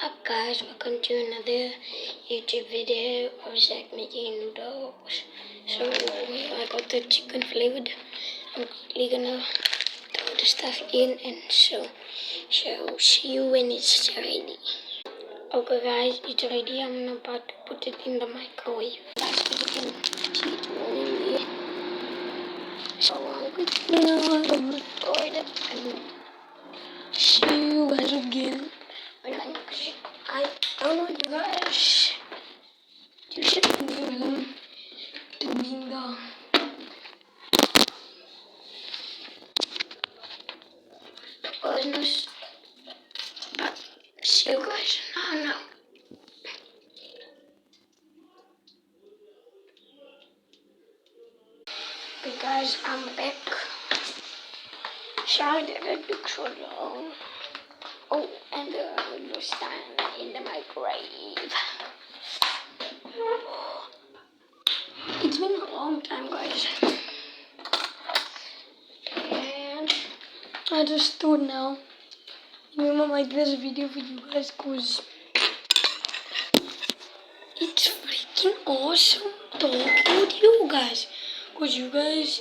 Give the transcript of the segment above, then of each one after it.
Up guys, welcome to another YouTube video of Zach making noodles. So I got the chicken flavored. I'm quickly gonna throw the stuff in and so see you when it's ready. Okay guys, it's ready. I'm about to put it in the microwave. That's so you can see it warming there. So I'm quickly gonna throw it and see you guys again. I don't know you guys. You should learn to be the business. But see you guys now. Okay guys, I'm back. Sorry that it took so long. Oh, and the food was done in the microwave. It's been a long time guys. And I just thought now, I might do a video for you guys because it's freaking awesome talking with you guys. Because you guys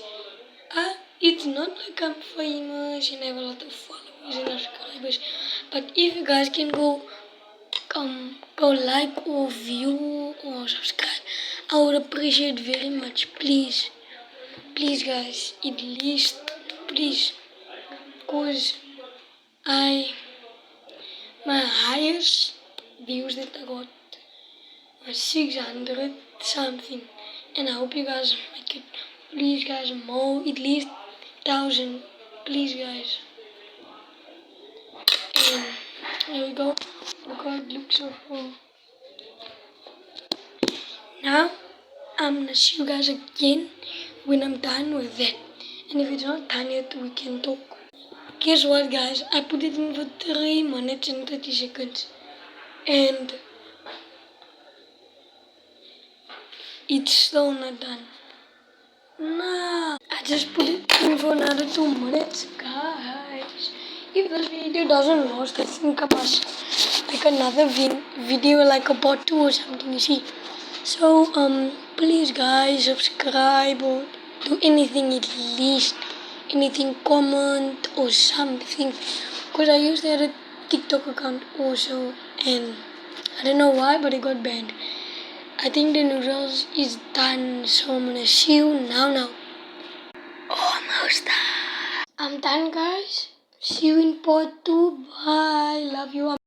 it's not like I'm famous and I have a lot of followers and subscribers. But if you guys can go like or view or subscribe, I would appreciate very much. Please guys, at least please, because my highest views that I got was 600 something, and I hope you guys make it. Please guys, more, at least 1,000, please guys. And there we go. Look how it looks so cool. Now I'm gonna see you guys again when I'm done with that. And if it's not done yet, we can talk. Guess what guys, I put it in for 3 minutes and 30 seconds and it's still not done. Nah, I just put it in for another 2 minutes guys. If this video doesn't last, I think I must make another video like a part 2 or something, you see. So please guys, subscribe or do anything, at least anything, comment or something, because I used to have a TikTok account also and I don't know why, but it got banned. I think the noodles is done, so I'm gonna see you now. Almost done. I'm done guys. See you in part 2. Bye. Love you.